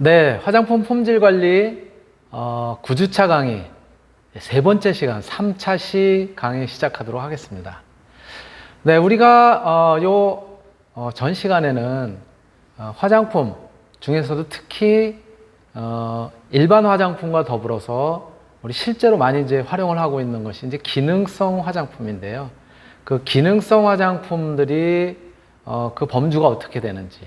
네, 화장품 품질 관리 9주차 강의 세 번째 시간 3차 시 강의 시작하도록 하겠습니다. 네, 우리가 전 시간에는 화장품 중에서도 특히 일반 화장품과 더불어서 우리 실제로 많이 이제 활용을 하고 있는 것이 이제 기능성 화장품인데요. 그 기능성 화장품들이 그 범주가 어떻게 되는지,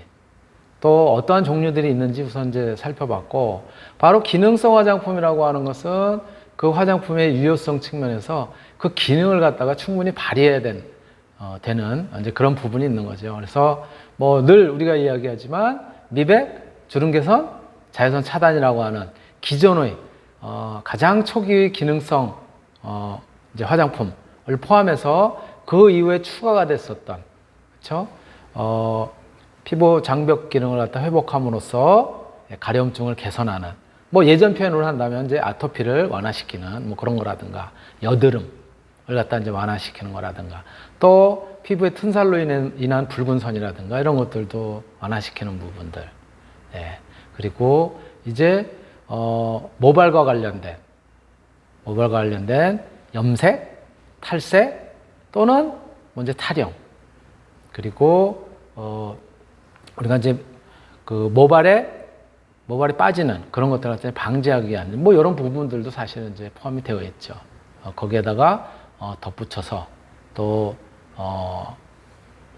또 어떠한 종류들이 있는지 우선 이제 살펴봤고, 바로 기능성 화장품이라고 하는 것은 그 화장품의 유효성 측면에서 그 기능을 갖다가 충분히 발휘해야 되는 이제 그런 부분이 있는 거죠. 그래서 뭐 늘 우리가 이야기하지만 미백, 주름 개선, 자외선 차단이라고 하는 기존의 가장 초기의 기능성 이제 화장품을 포함해서 그 이후에 추가가 됐었던, 그렇죠? 피부 장벽 기능을 갖다 회복함으로써 가려움증을 개선하는, 뭐 예전 표현으로 한다면 이제 아토피를 완화시키는 뭐 그런 거라든가, 여드름을 갖다 이제 완화시키는 거라든가, 또 피부의 튼살로 인한 붉은 선이라든가 이런 것들도 완화시키는 부분들. 예. 그리고 이제 모발과 관련된 염색, 탈색 또는 이제 탈영, 그리고 우리가 이제 그 모발이 빠지는 그런 것들 같은 방지하기 위한 뭐 이런 부분들도 사실은 이제 포함이 되어 있죠. 거기에다가 덧붙여서 또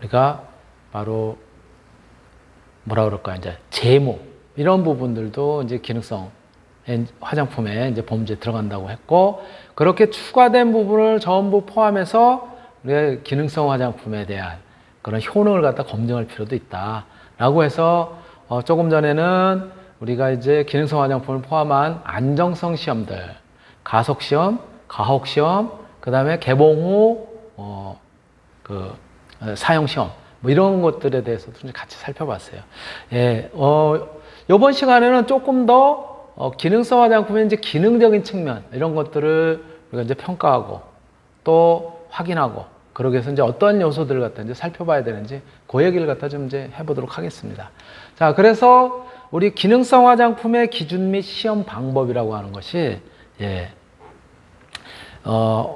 우리가 바로 뭐라 그럴까, 이제 제모 이런 부분들도 이제 기능성 화장품에 이제 범주에 들어간다고 했고, 그렇게 추가된 부분을 전부 포함해서 우리가 기능성 화장품에 대한 그런 효능을 갖다 검증할 필요도 있다라고 해서 조금 전에는 우리가 이제 기능성 화장품을 포함한 안정성 시험들, 가속 시험, 가혹 시험, 그 다음에 개봉 후 사용 시험, 뭐 이런 것들에 대해서도 같이 살펴봤어요. 예, 이번 시간에는 조금 더 기능성 화장품의 이제 기능적인 측면 이런 것들을 우리가 이제 평가하고 또 확인하고, 그러기 위해서 이제 어떤 요소들을 갖다 이제 살펴봐야 되는지 그 얘기를 갖다 좀 이제 해보도록 하겠습니다. 자, 그래서 우리 기능성 화장품의 기준 및 시험 방법이라고 하는 것이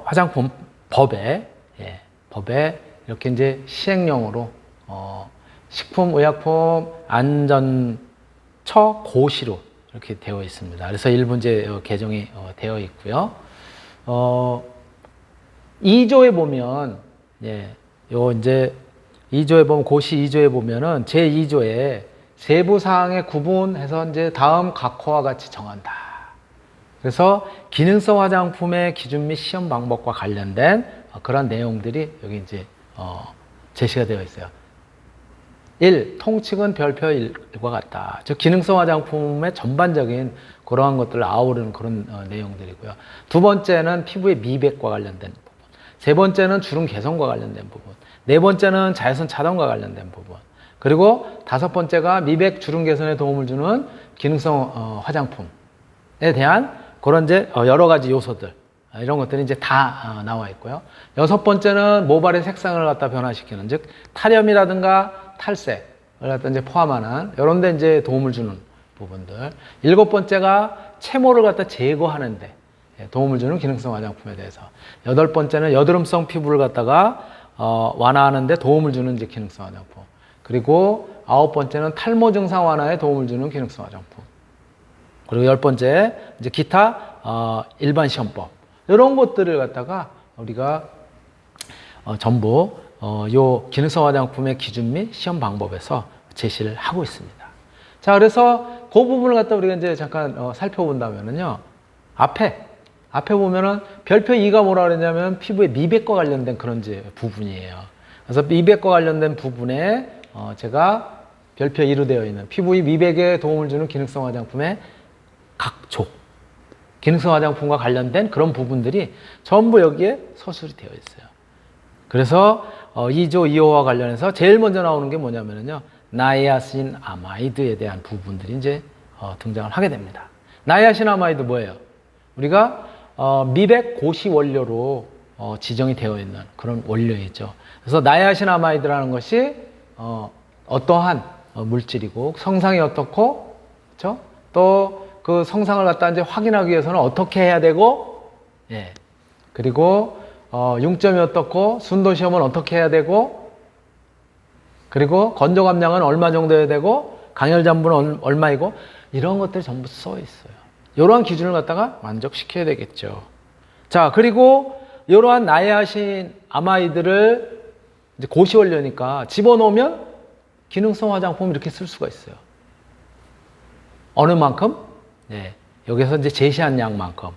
화장품 법에 이렇게 이제 시행령으로 식품의약품 안전처 고시로 이렇게 되어 있습니다. 그래서 일부 이제 개정이 되어 있고요. 2조에 보면 요 이제 2조에 보면 고시 2조에 보면은 제 2조에 세부 사항에 구분해서 이제 다음 각호와 같이 정한다. 그래서 기능성 화장품의 기준 및 시험 방법과 관련된 그런 내용들이 여기 이제 제시가 되어 있어요. 1. 통칙은 별표 1과 같다. 즉 기능성 화장품의 전반적인 그러한 것들을 아우르는 그런 내용들이고요. 두 번째는 피부의 미백과 관련된 부분. 세 번째는 주름 개선과 관련된 부분. 네 번째는 자외선 차단과 관련된 부분. 그리고 다섯 번째가 미백, 주름 개선에 도움을 주는 기능성 화장품에 대한 그런 이제 여러 가지 요소들, 이런 것들이 이제 다 나와 있고요. 여섯 번째는 모발의 색상을 갖다 변화시키는, 즉 탈염이라든가 탈색을 갖다 이제 포함하는 이런 데 이제 도움을 주는 부분들. 일곱 번째가 채모를 갖다 제거하는데 도움을 주는 기능성 화장품에 대해서. 여덟 번째는 여드름성 피부를 갖다가 완화하는 데 도움을 주는 이제 기능성 화장품. 그리고 아홉 번째는 탈모 증상 완화에 도움을 주는 기능성 화장품. 그리고 열 번째 이제 기타 일반 시험법, 이런 것들을 갖다가 우리가 전부 요 기능성 화장품의 기준 및 시험 방법에서 제시를 하고 있습니다. 자, 그래서 그 부분을 갖다 우리가 이제 잠깐 살펴본다면은요, 앞에 보면은 별표 2가 뭐라 그랬냐면 피부의 미백과 관련된 그런 이제 부분이에요. 그래서 미백과 관련된 부분에 제가 별표 2로 되어 있는 피부의 미백에 도움을 주는 기능성 화장품의 각조, 기능성 화장품과 관련된 그런 부분들이 전부 여기에 서술이 되어 있어요. 그래서 2조 2호와 관련해서 제일 먼저 나오는 게 뭐냐면요, 나이아신 아마이드에 대한 부분들이 이제 등장을 하게 됩니다. 나이아신 아마이드 뭐예요? 우리가 미백 고시 원료로 지정이 되어 있는 그런 원료이죠. 그래서 나이아신 아마이드라는 것이 어떠한 물질이고 성상이 어떻고, 그렇죠? 또 그 성상을 갖다 이제 확인하기 위해서는 어떻게 해야 되고, 예. 그리고 융점이 어떻고, 순도 시험은 어떻게 해야 되고, 그리고 건조 감량은 얼마 정도 해야 되고, 강열 잠부는 얼마이고, 이런 것들이 전부 써 있어요. 이러한 기준을 갖다가 만족시켜야 되겠죠. 자, 그리고 이러한 나이아신 아마이드를 이제 고시 원료니까 집어넣으면 기능성 화장품 이렇게 쓸 수가 있어요. 어느 만큼? 네, 여기서 이제 제시한 양만큼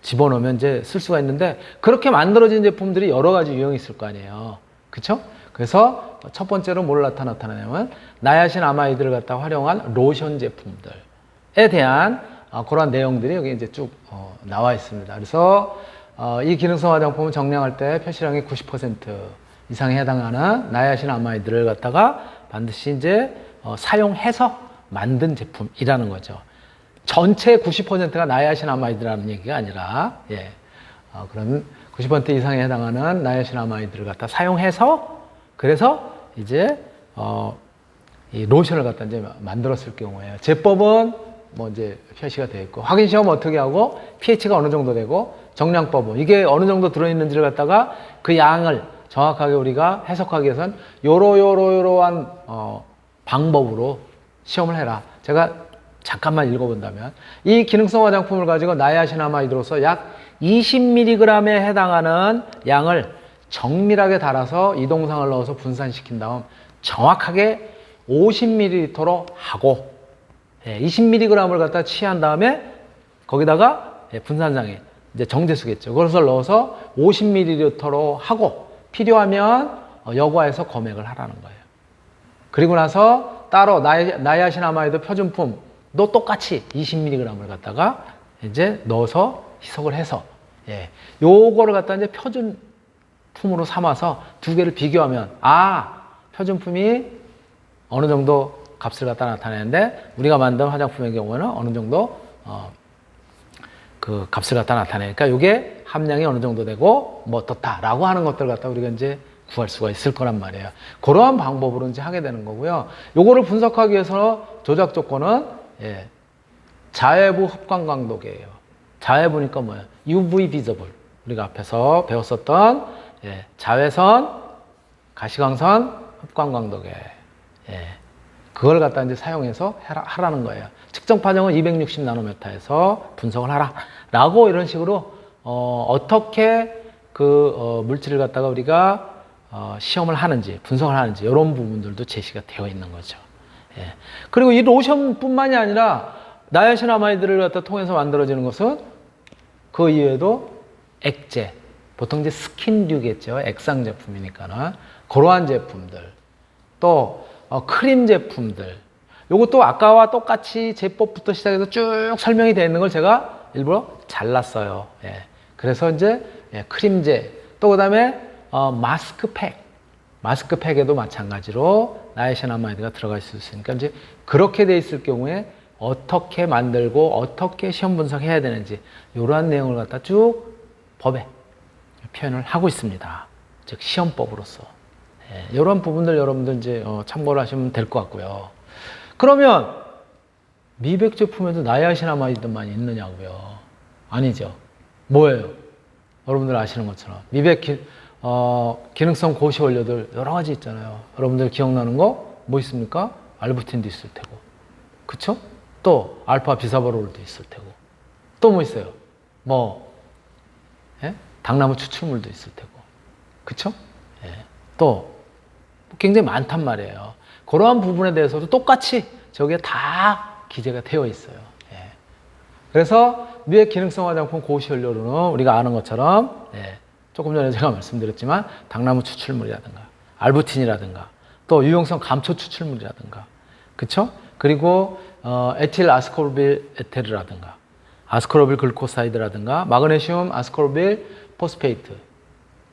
집어넣으면 이제 쓸 수가 있는데, 그렇게 만들어진 제품들이 여러 가지 유형이 있을 거 아니에요. 그쵸? 그래서 첫 번째로 뭘 나타나냐면 나이아신 아마이드를 갖다 활용한 로션 제품들에 대한 그러한 내용들이 여기 이제 쭉 나와 있습니다. 그래서 이 기능성 화장품을 정량할 때 표시량이 90% 이상에 해당하는 나이아신 아마이드를 갖다가 반드시 이제 사용해서 만든 제품이라는 거죠. 전체 90%가 나이아신 아마이드라는 얘기가 아니라, 예, 그런 90% 이상에 해당하는 나이아신 아마이드를 갖다 사용해서, 그래서 이제 이 로션을 갖다 이제 만들었을 경우에요. 제법은 뭐 이제 표시가 되어 있고, 확인 시험 어떻게 하고, pH가 어느 정도 되고, 정량법은 이게 어느 정도 들어있는지를 갖다가 그 양을 정확하게 우리가 해석하기 위해서는 요러한 방법으로 시험을 해라. 제가 잠깐만 읽어본다면, 이 기능성 화장품을 가지고 나이아신아마이드로서 약 20mg에 해당하는 양을 정밀하게 달아서 이동상을 넣어서 분산시킨 다음 정확하게 50ml로 하고, 20mg을 갖다 취한 다음에 거기다가 분산상에 이제 정제수겠죠. 그것을 넣어서 50ml로 하고 필요하면 여과해서 검액을 하라는 거예요. 그리고 나서 따로 나이아신아마이드 표준품도 똑같이 20mg을 갖다가 이제 넣어서 희석을 해서, 요거를 갖다 이제 표준품으로 삼아서 두 개를 비교하면, 표준품이 어느 정도 값을 갖다 나타내는데 우리가 만든 화장품의 경우는 어느 정도 그 값을 갖다 나타내니까 이게 함량이 어느 정도 되고 뭐 어떻다라고 하는 것들 갖다 우리가 이제 구할 수가 있을 거란 말이에요. 그러한 방법으로 이제 하게 되는 거고요. 요거를 분석하기 위해서 조작 조건은 자외부 흡광 강도계예요. 자외부니까 뭐예요? UV visible. 우리가 앞에서 배웠었던 자외선, 가시광선, 흡광 강도계. 그걸 갖다 이제 사용해서 하라는 거예요. 측정 파정은 260 나노메타에서 분석을 하라. 라고 이런 식으로 어떻게 그 물질을 갖다가 우리가 시험을 하는지, 분석을 하는지, 이런 부분들도 제시가 되어 있는 거죠. 그리고 이 로션뿐만이 아니라 나이아신아마이드를 갖다 통해서 만들어지는 것은 그 이외에도 액제, 보통 이제 스킨류겠죠. 액상 제품이니까는. 그러한 제품들. 또 크림 제품들. 요것도 아까와 똑같이 제법부터 시작해서 쭉 설명이 되어 있는 걸 제가 일부러 잘랐어요. 그래서 이제 크림제, 또 그 다음에 마스크팩. 마스크팩에도 마찬가지로 나이아신아마이드가 들어갈 수 있으니까 이제 그렇게 돼 있을 경우에 어떻게 만들고 어떻게 시험 분석해야 되는지 이러한 내용을 갖다 쭉 법에 표현을 하고 있습니다. 즉 시험법으로서. 이런 부분들 여러분들 이제 참고를 하시면 될 것 같고요. 그러면 미백 제품에도 나이아신아마이드만 있느냐고요? 아니죠. 뭐예요? 여러분들 아시는 것처럼 미백 기능성 고시 원료들 여러 가지 있잖아요. 여러분들 기억나는 거 뭐 있습니까? 알부틴도 있을 테고, 그쵸? 또 알파 비사바롤도 있을 테고, 또 뭐 있어요? 당나무 추출물도 있을 테고, 그쵸? 또 굉장히 많단 말이에요. 그러한 부분에 대해서도 똑같이 저게 다 기재가 되어 있어요. 그래서 미백 기능성 화장품 고시 원료로는 우리가 아는 것처럼 조금 전에 제가 말씀드렸지만 당나무 추출물이라든가 알부틴이라든가 또 유용성 감초 추출물이라든가, 그쵸? 그리고 에틸 아스코르빌 에테르라든가 아스코르빌 글코사이드라든가 마그네슘 아스코르빌 포스페이트,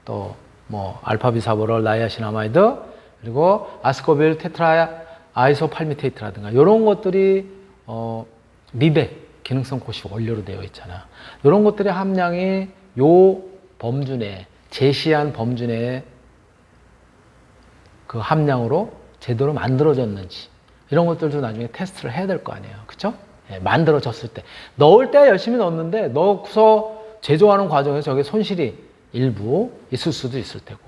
또 뭐 알파 비사보롤 나이아신아마이드, 그리고 아스코빌 테트라 아이소팔미테이트라든가 이런 것들이 미백 기능성 고시 원료로 되어 있잖아. 이런 것들의 함량이 요 범주 내에, 제시한 범주 내에 그 함량으로 제대로 만들어졌는지 이런 것들도 나중에 테스트를 해야 될 거 아니에요. 그쵸? 만들어졌을 때. 넣을 때 열심히 넣었는데 넣고서 제조하는 과정에서 저게 손실이 일부 있을 수도 있을 테고,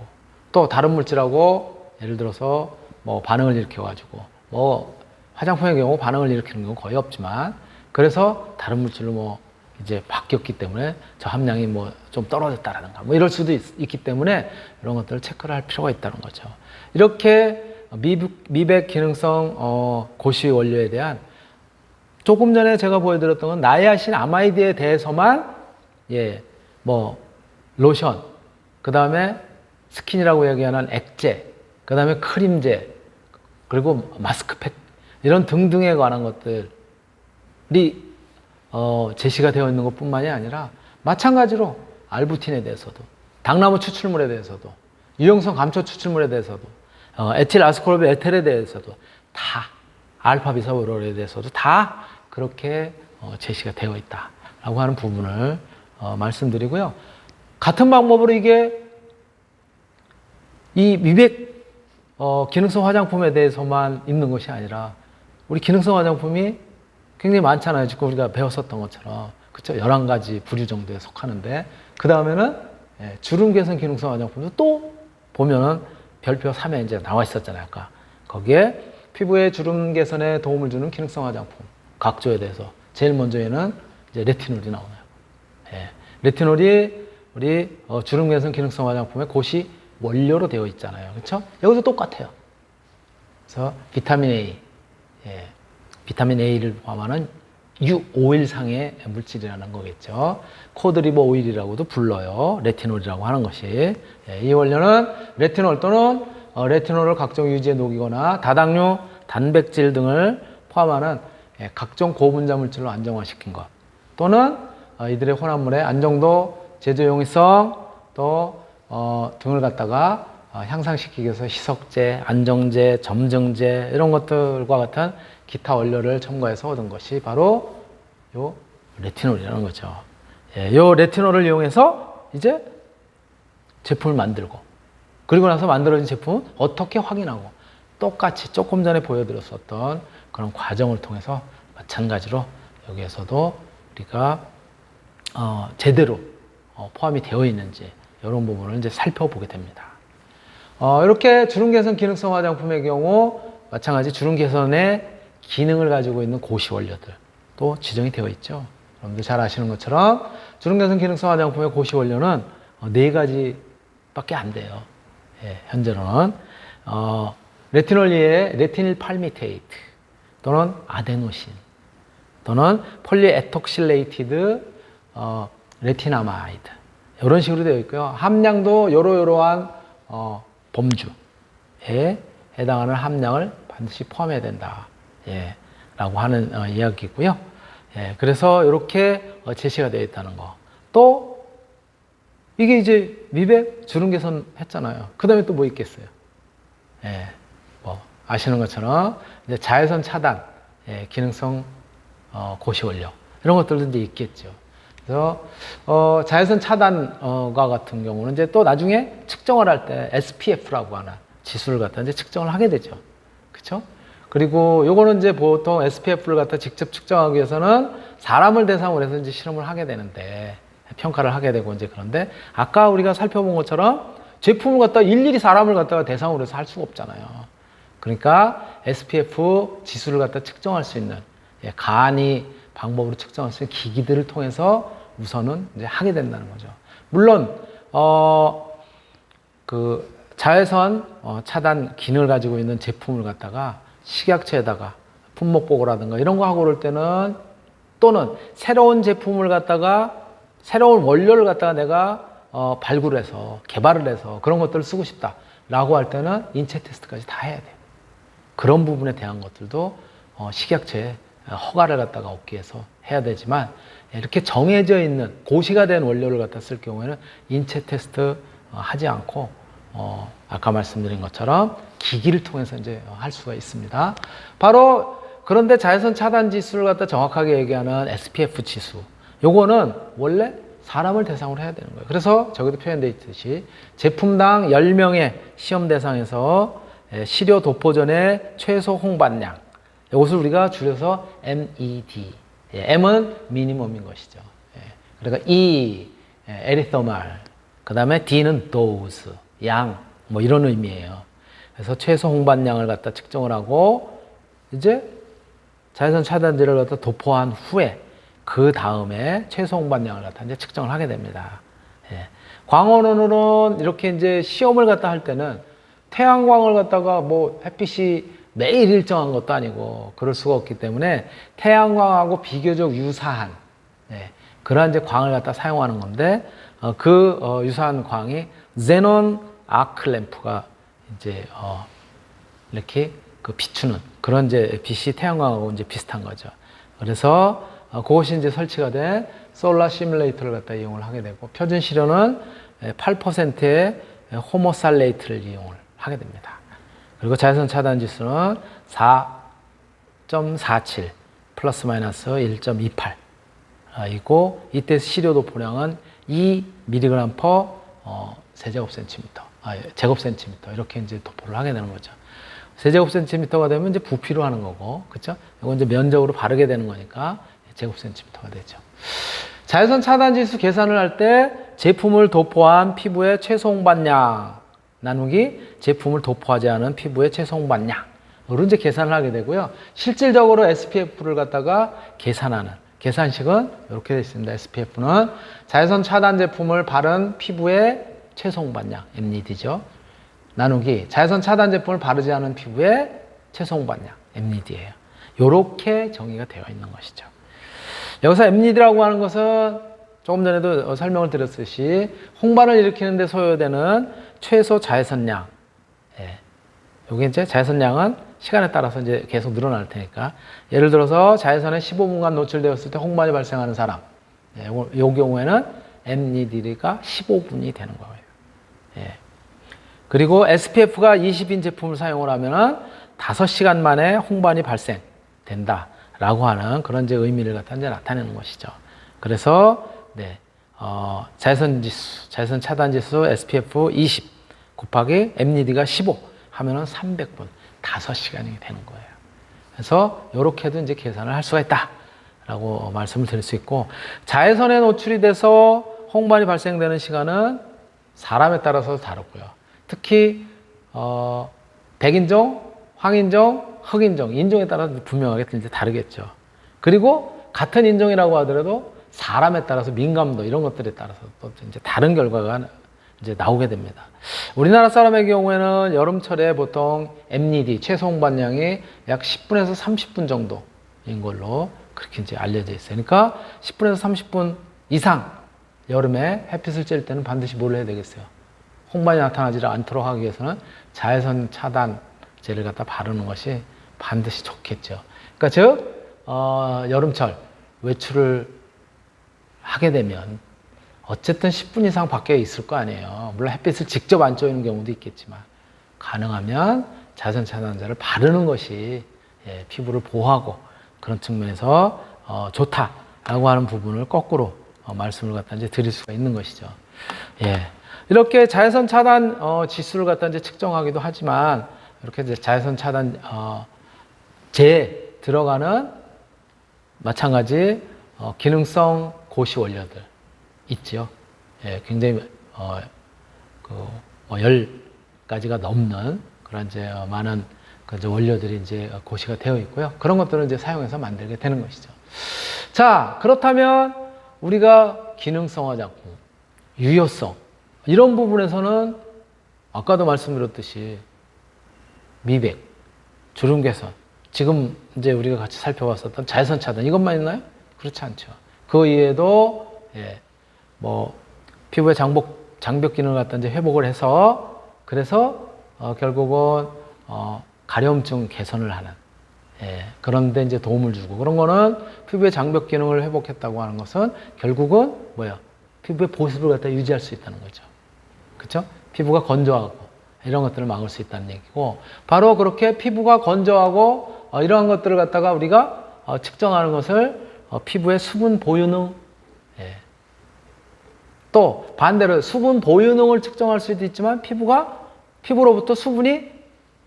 또 다른 물질하고 예를 들어서 뭐 반응을 일으켜가지고, 뭐 화장품의 경우 반응을 일으키는 경우 거의 없지만, 그래서 다른 물질로 뭐 이제 바뀌었기 때문에 저 함량이 뭐 좀 떨어졌다라든가 뭐 이럴 수도 있기 때문에 이런 것들을 체크를 할 필요가 있다는 거죠. 이렇게 미백 기능성 고시 원료에 대한, 조금 전에 제가 보여드렸던 건 나이아신 아마이드에 대해서만 뭐 로션, 그 다음에 스킨이라고 얘기하는 액제, 그 다음에 크림제, 그리고 마스크팩, 이런 등등에 관한 것들이 제시가 되어 있는 것뿐만이 아니라, 마찬가지로 알부틴에 대해서도, 당나무 추출물에 대해서도, 유용성 감초 추출물에 대해서도, 에틸 아스코르비 에텔에 대해서도 다, 알파 비사오롤에 대해서도 다 그렇게 제시가 되어 있다라고 하는 부분을 말씀드리고요. 같은 방법으로 이게 이 미백 기능성 화장품에 대해서만 있는 것이 아니라, 우리 기능성 화장품이 굉장히 많잖아요. 지금 우리가 배웠었던 것처럼. 그쵸? 11가지 부류 정도에 속하는데, 그 다음에는 주름 개선 기능성 화장품도 또 보면은 별표 3에 이제 나와 있었잖아요. 아까. 거기에 피부의 주름 개선에 도움을 주는 기능성 화장품 각조에 대해서 제일 먼저에는 이제 레티놀이 나오네요. 레티놀이 우리 주름 개선 기능성 화장품의 고시 원료로 되어 있잖아요. 그렇죠? 여기서 똑같아요. 그래서 비타민 A, 비타민 A를 포함하는 U5일상의 물질이라는 거겠죠. 코드리버 오일이라고도 불러요. 레티놀이라고 하는 것이. 이 원료는 레티놀 또는 레티놀을 각종 유지에 녹이거나 다당류, 단백질 등을 포함하는 각종 고분자 물질로 안정화시킨 것, 또는 이들의 혼합물의 안정도, 제조 용이성, 또 등을 갖다가 향상시키기 위해서 희석제, 안정제, 점증제, 이런 것들과 같은 기타 원료를 첨가해서 얻은 것이 바로 요 레티놀이라는 거죠. 요 레티놀을 이용해서 이제 제품을 만들고, 그리고 나서 만들어진 제품은 어떻게 확인하고, 똑같이 조금 전에 보여드렸었던 그런 과정을 통해서 마찬가지로 여기에서도 우리가 제대로 포함이 되어 있는지, 이런 부분을 이제 살펴보게 됩니다. 이렇게 주름 개선 기능성 화장품의 경우 마찬가지 주름 개선의 기능을 가지고 있는 고시 원료들도 지정이 되어 있죠. 여러분들 잘 아시는 것처럼 주름 개선 기능성 화장품의 고시 원료는 4가지밖에 안 돼요. 현재로는 레티놀 이외에 레티닐 팔미테이트, 또는 아데노신, 또는 폴리에톡실레이티드 레티나마이드, 이런 식으로 되어 있고요. 함량도 요러요러한 범주에 해당하는 함량을 반드시 포함해야 된다, 라고 하는 이야기고요. 그래서 이렇게 제시가 되어 있다는 거. 또 이게 이제 미백 주름 개선 했잖아요. 그 다음에 또 뭐 있겠어요? 뭐 아시는 것처럼 이제 자외선 차단, 기능성 고시 원료, 이런 것들도 이제 있겠죠. 그래서 자외선 차단과 같은 경우는 이제 또 나중에 측정을 할 때 SPF라고 하는 지수를 갖다 이제 측정을 하게 되죠. 그렇죠? 그리고 요거는 이제 보통 SPF를 갖다 직접 측정하기 위해서는 사람을 대상으로 해서 이제 실험을 하게 되는데, 평가를 하게 되고, 이제 그런데 아까 우리가 살펴본 것처럼 제품을 갖다 일일이 사람을 갖다가 대상으로 해서 할 수가 없잖아요. 그러니까 SPF 지수를 갖다 측정할 수 있는 간이 방법으로 측정할 수 있는 기기들을 통해서 우선은 이제 하게 된다는 거죠. 물론 그 자외선 차단 기능을 가지고 있는 제품을 갖다가 식약처에다가 품목보고라든가 이런 거 하고 그럴 때는, 또는 새로운 제품을 갖다가, 새로운 원료를 갖다가 내가 발굴해서 개발을 해서 그런 것들을 쓰고 싶다라고 할 때는 인체 테스트까지 다 해야 돼요. 그런 부분에 대한 것들도 식약처에 허가를 갖다가 얻기 위해서 해야 되지만, 이렇게 정해져 있는 고시가 된 원료를 갖다 쓸 경우에는 인체 테스트 하지 않고 아까 말씀드린 것처럼 기기를 통해서 이제 할 수가 있습니다. 바로 그런데 자외선 차단 지수를 갖다 정확하게 얘기하는 SPF 지수, 요거는 원래 사람을 대상으로 해야 되는 거예요. 그래서 저기도 표현되어 있듯이 제품당 10명의 시험 대상에서 시료 도포 전의 최소 홍반량, 이것을 우리가 줄여서 MED 예, M은 미니멈인 것이죠. 예, 그러니까 E, 에리서말, 그 다음에 D는 dose, 양, 뭐 이런 의미예요. 그래서 최소 홍반량을 갖다 측정을 하고 이제 자외선 차단제를 갖다 도포한 후에 그 다음에 최소 홍반량을 갖다 이제 측정을 하게 됩니다. 예. 광원론은 이렇게 이제 시험을 갖다 할 때는 태양광을 갖다가 뭐 햇빛이 매일 일정한 것도 아니고 그럴 수가 없기 때문에 태양광하고 비교적 유사한 그러한 이제 광을 갖다 사용하는 건데 유사한 광이 제논 아크 램프가 이제 이렇게 그 비추는 그런 이제 빛이 태양광하고 이제 비슷한 거죠. 그래서 그것이 이제 설치가 된 솔라 시뮬레이터를 갖다 이용을 하게 되고 표준 시료는 8%의 호모살레이트를 이용을 하게 됩니다. 그리고 자외선 차단 지수는 4.47 플러스 마이너스 1.28 이고 이때 시료 도포량은 2mg 제곱센티미터 이렇게 이제 도포를 하게 되는 거죠. 세제곱센티미터가 되면 이제 부피로 하는 거고, 그렇죠? 이건 이제 면적으로 바르게 되는 거니까 제곱센티미터가 되죠. 자외선 차단 지수 계산을 할 때 제품을 도포한 피부의 최소 홍반량 나누기 제품을 도포하지 않은 피부의 최소 홍반량으로 이제 계산을 하게 되고요. 실질적으로 SPF를 갖다가 계산하는 계산식은 이렇게 되어 있습니다. SPF는 자외선 차단 제품을 바른 피부의 최소 홍반량, MNID죠. 나누기 자외선 차단 제품을 바르지 않은 피부의 최소 홍반량, MNID예요. 이렇게 정의가 되어 있는 것이죠. 여기서 MNID라고 하는 것은 조금 전에도 설명을 드렸듯이 홍반을 일으키는 데 소요되는 최소 자외선량. 여기 이제 자외선량은 시간에 따라서 이제 계속 늘어날 테니까 예를 들어서 자외선에 15분간 노출되었을 때 홍반이 발생하는 사람. 이 경우에는 MNID가 15분이 되는 거예요. 그리고 SPF가 20인 제품을 사용을 하면은 5시간 만에 홍반이 발생된다라고 하는 그런 이제 의미를 갖다 이제 나타내는 것이죠. 그래서 자외선 차단 지수 SPF 20 곱하기 MNID가 15 하면은 300분, 5시간이 되는 거예요. 그래서 이렇게도 이제 계산을 할 수가 있다라고 말씀을 드릴 수 있고, 자외선에 노출이 돼서 홍반이 발생되는 시간은 사람에 따라서 다르고요. 특히 백인종, 황인종, 흑인종, 인종에 따라서 분명하게 이제 다르겠죠. 그리고 같은 인종이라고 하더라도 사람에 따라서 민감도 이런 것들에 따라서 또 이제 다른 결과가 이제 나오게 됩니다. 우리나라 사람의 경우에는 여름철에 보통 MNID 최소 홍반량이 약 10분에서 30분 정도인 걸로 그렇게 이제 알려져 있어요. 그러니까 10분에서 30분 이상 여름에 햇빛을 쬐일 때는 반드시 뭘 해야 되겠어요? 홍반이 나타나지 않도록 하기 위해서는 자외선 차단제를 갖다 바르는 것이 반드시 좋겠죠. 그러니까 즉 여름철 외출을 하게 되면 어쨌든 10분 이상 밖에 있을 거 아니에요. 물론 햇빛을 직접 안 쬐는 경우도 있겠지만 가능하면 자외선 차단제를 바르는 것이 피부를 보호하고 그런 측면에서 좋다라고 하는 부분을 거꾸로 말씀을 갖다 이제 드릴 수가 있는 것이죠. 이렇게 자외선 차단 지수를 갖다 이제 측정하기도 하지만 이렇게 이제 자외선 차단 제에 들어가는 마찬가지 기능성 고시 원료들 있죠. 굉장히 10가지가 넘는 그런 이제 많은 그 이제 원료들이 이제 고시가 되어 있고요. 그런 것들을 이제 사용해서 만들게 되는 것이죠. 자, 그렇다면 우리가 기능성 화장품, 유효성 이런 부분에서는 아까도 말씀드렸듯이 미백, 주름 개선, 지금 이제 우리가 같이 살펴봤었던 자외선 차단 이것만 있나요? 그렇지 않죠. 그 이외에도 뭐 피부의 장벽 기능을 갖다 이제 회복을 해서 그래서 결국은 가려움증 개선을 하는 그런데 이제 도움을 주고 그런 거는 피부의 장벽 기능을 회복했다고 하는 것은 결국은 뭐야? 피부의 보습을 갖다 유지할 수 있다는 거죠. 그렇죠? 피부가 건조하고 이런 것들을 막을 수 있다는 얘기고 바로 그렇게 피부가 건조하고 이러한 것들을 갖다가 우리가 측정하는 것을 피부의 수분 보유능 또 반대로 수분 보유능을 측정할 수도 있지만 피부로부터 수분이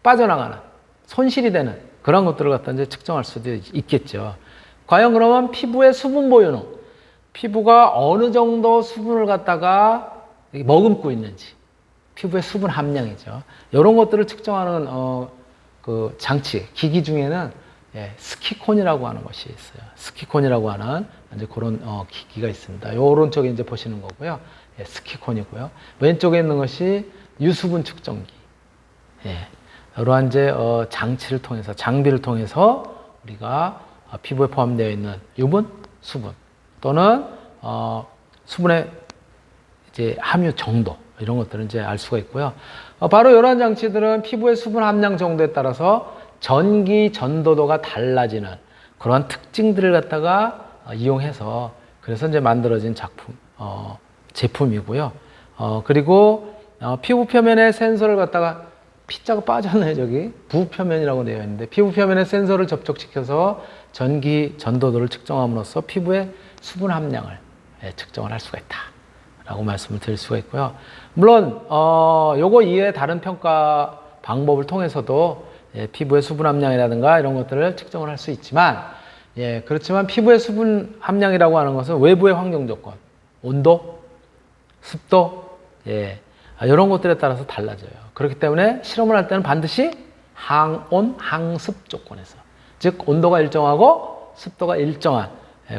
빠져나가는 손실이 되는 그런 것들을 갖다 이제 측정할 수도 있겠죠. 과연 그러면 피부의 수분 보유는 피부가 어느 정도 수분을 갖다가 머금고 있는지, 피부의 수분 함량이죠. 이런 것들을 측정하는 그 장치, 기기 중에는 스키콘이라고 하는 것이 있어요. 스키콘이라고 하는 이제 그런 기기가 있습니다. 오른쪽에 이제 보시는 거고요. 스키콘이고요. 왼쪽에 있는 것이 유수분 측정기. 이러한 이제 장치를 통해서, 장비를 통해서 우리가 피부에 포함되어 있는 유분, 수분 또는 수분의 이제 함유 정도, 이런 것들은 이제 알 수가 있고요. 바로 이러한 장치들은 피부의 수분 함량 정도에 따라서 전기 전도도가 달라지는 그러한 특징들을 갖다가 이용해서 그래서 이제 만들어진 제품이고요. 그리고 피부 표면에 센서를 갖다가 P자가 빠졌네, 저기. 부표면이라고 되어 있는데, 피부 표면에 센서를 접촉시켜서 전기 전도도를 측정함으로써 피부의 수분 함량을 측정을 할 수가 있다 라고 말씀을 드릴 수가 있고요. 물론 요거 이외에 다른 평가 방법을 통해서도 피부의 수분 함량이라든가 이런 것들을 측정을 할 수 있지만, 그렇지만 피부의 수분 함량이라고 하는 것은 외부의 환경 조건, 온도, 습도, 이런 것들에 따라서 달라져요. 그렇기 때문에 실험을 할 때는 반드시 항온, 항습 조건에서, 즉 온도가 일정하고 습도가 일정한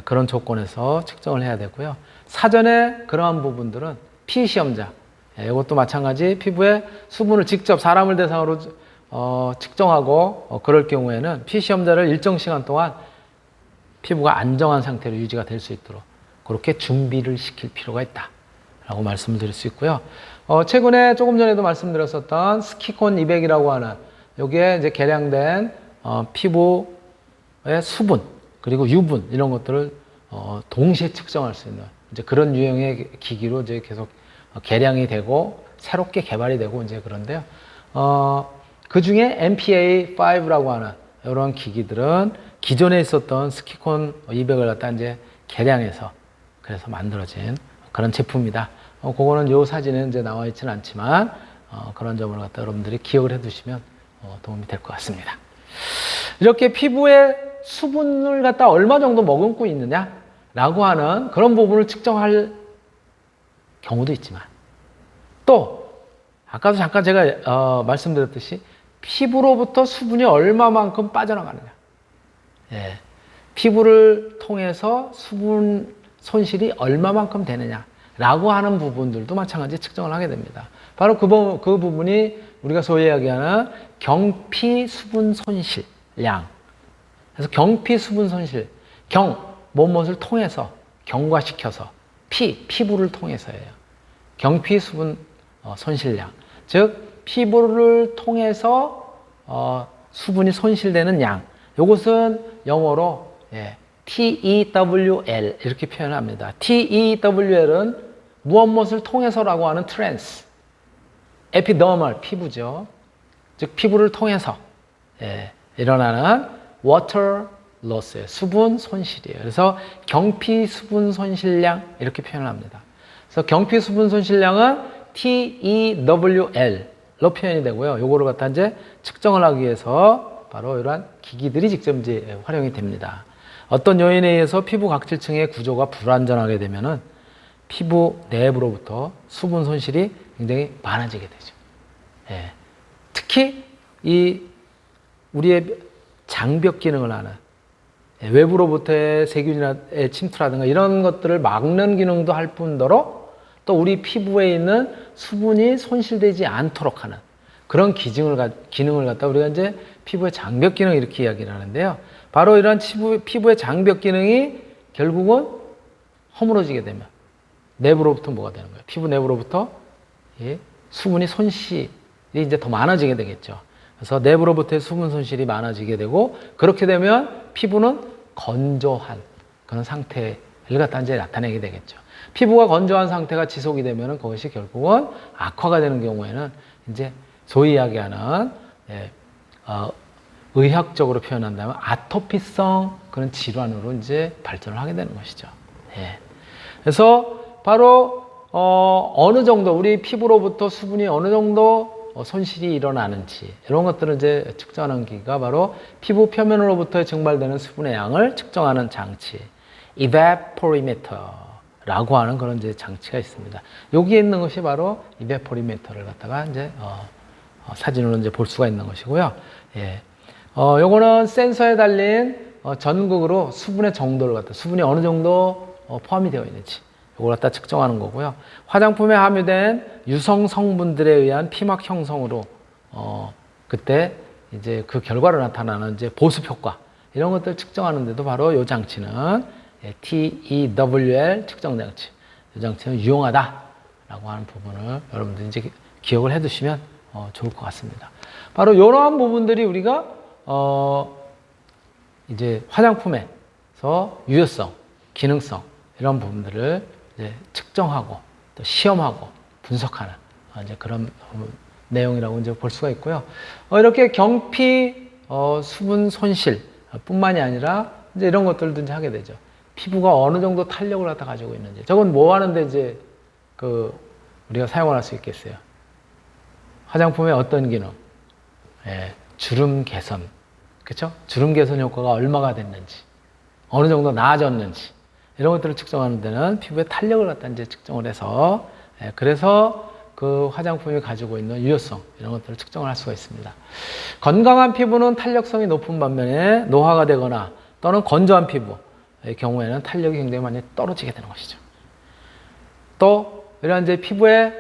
그런 조건에서 측정을 해야 되고요. 사전에 그러한 부분들은 피시험자, 이것도 마찬가지 피부의 수분을 직접 사람을 대상으로 측정하고 그럴 경우에는 피시험자를 일정 시간 동안 피부가 안정한 상태로 유지가 될 수 있도록 그렇게 준비를 시킬 필요가 있다 라고 말씀을 드릴 수 있고요. 최근에 조금 전에도 말씀드렸었던 스키콘 200이라고 하는 여기에 이제 개량된 피부의 수분 그리고 유분 이런 것들을 동시에 측정할 수 있는 이제 그런 유형의 기기로 이제 계속 개량이 되고 새롭게 개발이 되고 이제 그런데요. 그 중에 MPA5라고 하는 이런 기기들은 기존에 있었던 스키콘 200을 갖다 이제 개량해서 그래서 만들어진 그런 제품이다. 그거는 요 사진에 이제 나와 있지는 않지만 그런 점을 갖다 여러분들이 기억을 해두시면 도움이 될 것 같습니다. 이렇게 피부에 수분을 갖다 얼마 정도 머금고 있느냐라고 하는 그런 부분을 측정할 경우도 있지만 또 아까도 잠깐 제가 말씀드렸듯이 피부로부터 수분이 얼마만큼 빠져나가느냐, 피부를 통해서 수분 손실이 얼마만큼 되느냐라고 하는 부분들도 마찬가지 측정을 하게 됩니다. 바로 그 부분이 우리가 소위 이야기하는 경피 수분 손실량. 그래서 경피 수분 손실, 무엇을 통해서 경과시켜서 피부를 통해서예요. 경피 수분 손실량, 즉 피부를 통해서 수분이 손실되는 양. 이것은 영어로 TEWL 이렇게 표현합니다. TEWL은 무엇을 통해서라고 하는 트랜스, 에피더멀 피부죠. 즉 피부를 통해서 일어나는 water loss예요. 수분 손실이에요. 그래서 경피 수분 손실량 이렇게 표현을 합니다. 그래서 경피 수분 손실량은 TEWL로 표현이 되고요. 요거를 갖다 이제 측정을 하기 위해서 바로 이러한 기기들이 직접 이제 활용이 됩니다. 어떤 요인에 의해서 피부 각질층의 구조가 불완전하게 되면은 피부 내부로부터 수분 손실이 굉장히 많아지게 되죠. 특히 이 우리의 장벽 기능을 하는 외부로부터의 세균의 침투라든가 이런 것들을 막는 기능도 할 뿐더러 또 우리 피부에 있는 수분이 손실되지 않도록 하는 그런 기능을 갖다 우리가 이제 피부의 장벽 기능 이렇게 이야기를 하는데요. 바로 이런 피부의 장벽 기능이 결국은 허물어지게 되면 내부로부터 뭐가 되는 거예요? 피부 내부로부터 수분이 손실이 이제 더 많아지게 되겠죠. 그래서 내부로부터의 수분 손실이 많아지게 되고 그렇게 되면 피부는 건조한 그런 상태를 갖다 이제 나타내게 되겠죠. 피부가 건조한 상태가 지속이 되면 그것이 결국은 악화가 되는 경우에는 이제 소위 이야기하는 의학적으로 표현한다면 아토피성 그런 질환으로 이제 발전을 하게 되는 것이죠. 그래서 바로 어느 정도 우리 피부로부터 수분이 어느 정도 손실이 일어나는지 이런 것들을 이제 측정하는 기기가 바로 피부 표면으로부터 증발되는 수분의 양을 측정하는 장치, evaporameter라고 하는 그런 이제 장치가 있습니다. 여기에 있는 것이 바로 evaporameter를 갖다가 이제 사진으로 이제 볼 수가 있는 것이고요. 예. 요거는 센서에 달린 전극으로 수분의 정도를 갖다 수분이 어느 정도 포함이 되어 있는지 이걸 갖다 측정하는 거고요. 화장품에 함유된 유성 성분들에 의한 피막 형성으로 그때 이제 그 결과로 나타나는 이제 보습 효과 이런 것들 측정하는데도 바로 이 장치는 TEWL 측정 장치, 이 장치는 유용하다라고 하는 부분을 여러분들 이제 기억을 해두시면 좋을 것 같습니다. 바로 이러한 부분들이 우리가 이제 화장품에서 유효성, 기능성 이런 부분들을 이제 측정하고 또 시험하고 분석하는 이제 그런 내용이라고 이제 볼 수가 있고요. 이렇게 경피, 수분 손실 뿐만이 아니라 이제 이런 것들도 이제 하게 되죠. 피부가 어느 정도 탄력을 갖다 가지고 있는지. 저건 뭐 하는데 이제 우리가 사용을 할 수 있겠어요. 화장품의 어떤 기능? 예, 주름 개선. 그렇죠? 주름 개선 효과가 얼마가 됐는지, 어느 정도 나아졌는지 이런 것들을 측정하는 데는 피부의 탄력을 갖다 이제 측정을 해서 그래서 그 화장품이 가지고 있는 유효성 이런 것들을 측정을 할 수가 있습니다. 건강한 피부는 탄력성이 높은 반면에 노화가 되거나 또는 건조한 피부의 경우에는 탄력이 굉장히 많이 떨어지게 되는 것이죠. 또 이런 이제 피부의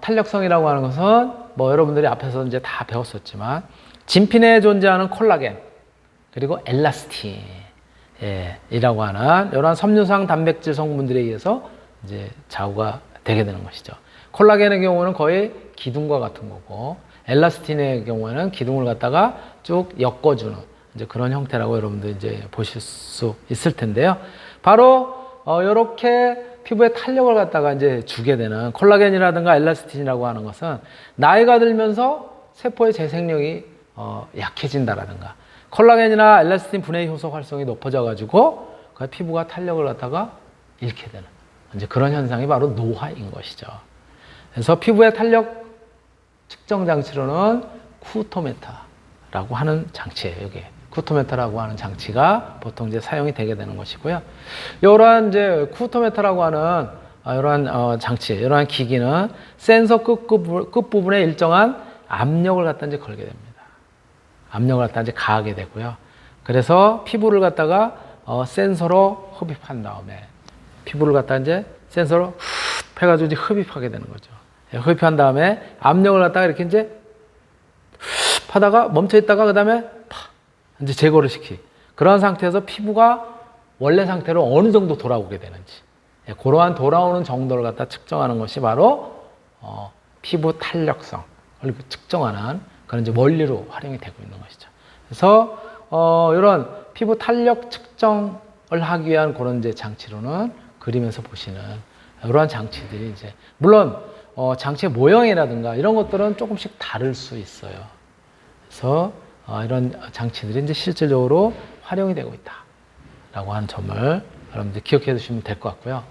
탄력성이라고 하는 것은 뭐 여러분들이 앞에서 이제 다 배웠었지만 진피내에 존재하는 콜라겐 그리고 엘라스틴 이라고 하는 이러한 섬유상 단백질 성분들에 의해서 이제 좌우가 되게 되는 것이죠. 콜라겐의 경우는 거의 기둥과 같은 거고 엘라스틴의 경우에는 기둥을 갖다가 쭉 엮어주는 이제 그런 형태라고 여러분들 이제 보실 수 있을 텐데요. 바로 이렇게 피부에 탄력을 갖다가 이제 주게 되는 콜라겐이라든가 엘라스틴이라고 하는 것은 나이가 들면서 세포의 재생력이 약해진다라든가 콜라겐이나 엘라스틴 분해 효소 활성이 높아져 가지고 그 피부가 탄력을 갖다가 잃게 되는 이제 그런 현상이 바로 노화인 것이죠. 그래서 피부의 탄력 측정 장치로는 쿠토메타라고 하는 장치예요. 이게 쿠토메타라고 하는 장치가 보통 이제 사용이 되게 되는 것이고요. 이러한 이제 쿠토메타라고 하는 이러한 장치, 이러한 기기는 센서 끝부분에 일정한 압력을 갖다 이제 걸게 됩니다. 압력을 갖다 이제 가하게 되고요. 그래서 피부를 갖다가 센서로 흡입한 다음에 피부를 갖다 이제 센서로 흡 해가지고 이제 흡입하게 되는 거죠. 흡입한 다음에 압력을 갖다가 이렇게 이제 흡 하다가 멈춰 있다가 그 다음에 이제 제거를 그런 상태에서 피부가 원래 상태로 어느 정도 돌아오게 되는지 그러한 돌아오는 정도를 갖다 측정하는 것이 바로 피부 탄력성을 측정하는 그런 이제 원리로 활용이 되고 있는 것이죠. 그래서 이런 피부 탄력 측정을 하기 위한 그런 이제 장치로는 그림에서 보시는 이러한 장치들이 이제 물론 장치의 모형이라든가 이런 것들은 조금씩 다를 수 있어요. 그래서 이런 장치들이 이제 실질적으로 활용이 되고 있다라고 하는 점을 여러분들 기억해 두시면 될 것 같고요.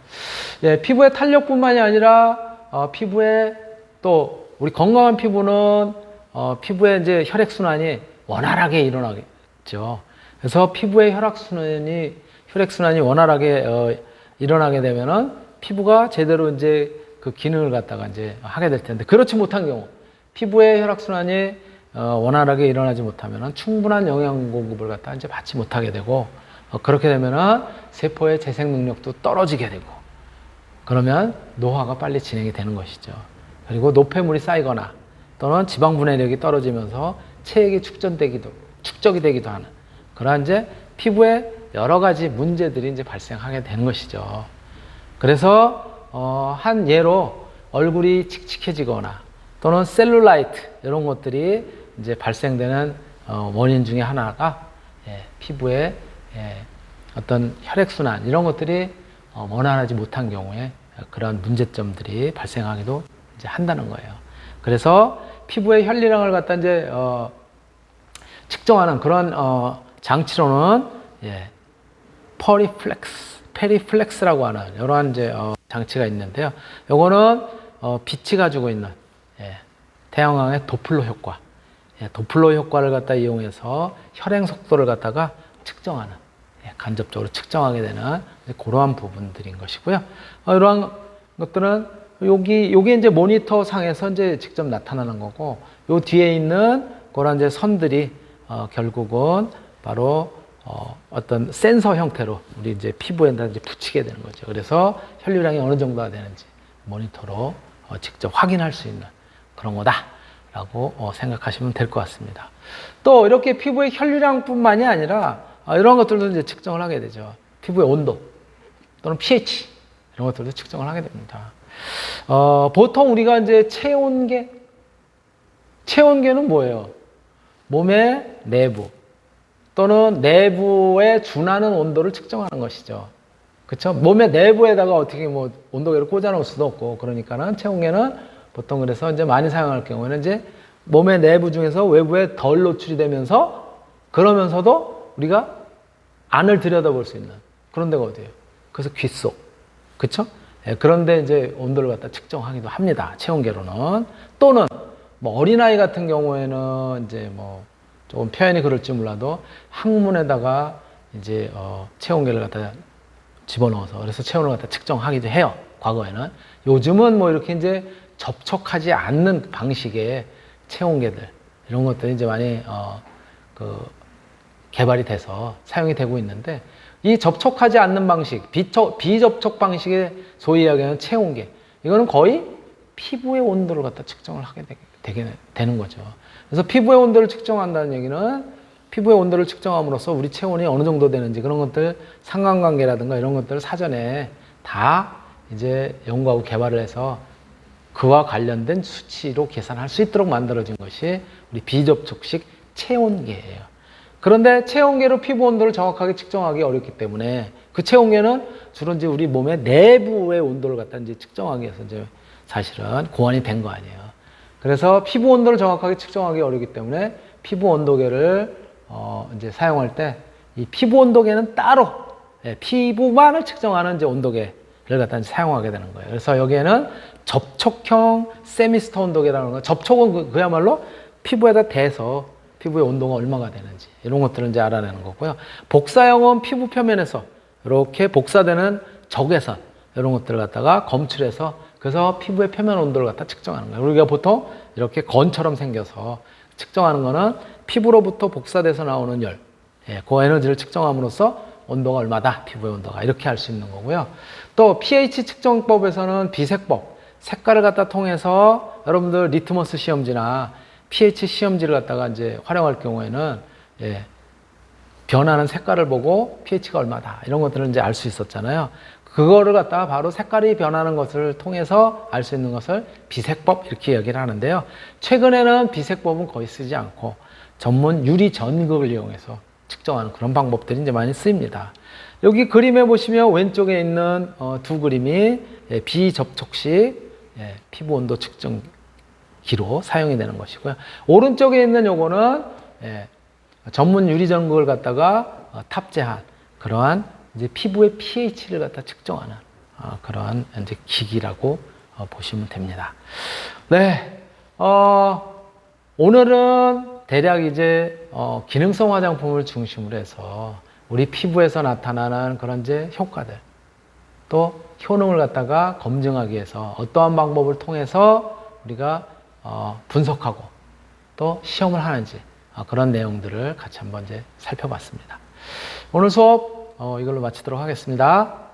예, 피부의 탄력뿐만이 아니라 피부에 또 우리 건강한 피부는 피부에 이제 혈액순환이 원활하게 일어나겠죠. 그래서 피부의 혈액순환이 원활하게 일어나게 되면은 피부가 제대로 이제 그 기능을 갖다가 이제 하게 될 텐데 그렇지 못한 경우 피부의 혈액순환이 원활하게 일어나지 못하면은 충분한 영양 공급을 갖다 이제 받지 못하게 되고 그렇게 되면은 세포의 재생 능력도 떨어지게 되고 그러면 노화가 빨리 진행이 되는 것이죠. 그리고 노폐물이 쌓이거나 또는 지방 분해력이 떨어지면서 체액이 축적이 되기도 하는 그러한 이제 피부에 여러 가지 문제들이 이제 발생하게 되는 것이죠. 그래서 한 예로 얼굴이 칙칙해지거나 또는 셀룰라이트 이런 것들이 이제 발생되는 원인 중에 하나가 피부에 어떤 혈액순환 이런 것들이 원활하지 못한 경우에 그런 문제점들이 발생하기도 이제 한다는 거예요. 그래서 피부의 혈리량을 갖다 이제 측정하는 그런 장치로는 페리플렉스라고 하는 이러한 이제 장치가 있는데요. 요거는 빛이 가지고 있는 태양광의 도플러 효과, 도플러 효과를 갖다 이용해서 혈행 속도를 갖다가 측정하는, 간접적으로 측정하게 되는 그러한 부분들인 것이고요. 이러한 것들은 요게 이제 모니터 상에서 이제 직접 나타나는 거고, 요 뒤에 있는 그런 이제 선들이 결국은 바로 어떤 센서 형태로 우리 이제 피부에다 이제 붙이게 되는 거죠. 그래서 혈류량이 어느 정도가 되는지 모니터로 직접 확인할 수 있는 그런 거다라고 생각하시면 될 것 같습니다. 또 이렇게 피부의 혈류량뿐만이 아니라 이런 것들도 이제 측정을 하게 되죠. 피부의 온도 또는 pH 이런 것들도 측정을 하게 됩니다. 보통 우리가 이제 체온계는 뭐예요? 몸의 내부 또는 내부에 준하는 온도를 측정하는 것이죠. 그렇죠? 몸의 내부에다가 어떻게 뭐 온도계를 꽂아 놓을 수도 없고, 그러니까는 체온계는 보통 그래서 이제 많이 사용할 경우에는 이제 몸의 내부 중에서 외부에 덜 노출이 되면서, 그러면서도 우리가 안을 들여다볼 수 있는 그런 데가 어디예요? 그래서 귀 속. 그렇죠? 그런데 이제 온도를 갖다 측정하기도 합니다. 체온계로는. 또는 뭐 어린아이 같은 경우에는 이제 뭐 조금 표현이 그럴지 몰라도 항문에다가 이제 체온계를 갖다 집어넣어서 그래서 체온을 갖다 측정하기도 해요. 과거에는. 요즘은 뭐 이렇게 이제 접촉하지 않는 방식의 체온계들 이런 것들이 이제 많이 개발이 돼서 사용이 되고 있는데, 이 접촉하지 않는 방식, 비접촉 방식의 소위 이야기하는 체온계, 이거는 거의 피부의 온도를 갖다 측정을 하게 되는 거죠. 그래서 피부의 온도를 측정한다는 얘기는 피부의 온도를 측정함으로써 우리 체온이 어느 정도 되는지 그런 것들, 상관관계라든가 이런 것들을 사전에 다 이제 연구하고 개발을 해서 그와 관련된 수치로 계산할 수 있도록 만들어진 것이 우리 비접촉식 체온계예요. 그런데 체온계로 피부 온도를 정확하게 측정하기 어렵기 때문에 그 체온계는 주로 이제 우리 몸의 내부의 온도를 갖다 이제 측정하기 위해서 이제 사실은 고안이 된 거 아니에요. 그래서 피부 온도를 정확하게 측정하기 어렵기 때문에 피부 온도계를 이제 사용할 때 이 피부 온도계는 따로 피부만을 측정하는 이제 온도계를 갖다 이제 사용하게 되는 거예요. 그래서 여기에는 접촉형 세미스터 온도계라는 거, 접촉은 그야말로 피부에다 대서 피부의 온도가 얼마가 되는지 이런 것들을 이제 알아내는 거고요. 복사형은 피부 표면에서 이렇게 복사되는 적외선 이런 것들을 갖다가 검출해서 그래서 피부의 표면 온도를 갖다 측정하는 거예요. 우리가 보통 이렇게 건처럼 생겨서 측정하는 거는 피부로부터 복사돼서 나오는 열, 그 에너지를 측정함으로써 온도가 얼마다, 피부의 온도가 이렇게 할 수 있는 거고요. 또 pH 측정법에서는 비색법, 색깔을 갖다 통해서 여러분들 리트머스 시험지나 pH 시험지를 갖다가 이제 활용할 경우에는 변하는 색깔을 보고 pH가 얼마다 이런 것들을 이제 알 수 있었잖아요. 그거를 갖다가 바로 색깔이 변하는 것을 통해서 알 수 있는 것을 비색법 이렇게 얘기를 하는데요. 최근에는 비색법은 거의 쓰지 않고 전문 유리 전극을 이용해서 측정하는 그런 방법들이 이제 많이 쓰입니다. 여기 그림에 보시면 왼쪽에 있는 두 그림이 비접촉식 피부 온도 측정기로 사용이 되는 것이고요. 오른쪽에 있는 요거는 전문 유리 전극을 갖다가 탑재한 그러한 이제 피부의 pH를 갖다 측정하는 그러한 이제 기기라고 보시면 됩니다. 네, 오늘은 대략 이제 기능성 화장품을 중심으로 해서 우리 피부에서 나타나는 그런 이제 효과들, 또 효능을 갖다가 검증하기 위해서 어떠한 방법을 통해서 우리가 분석하고 또 시험을 하는지 그런 내용들을 같이 한번 이제 살펴봤습니다. 오늘 수업 이걸로 마치도록 하겠습니다.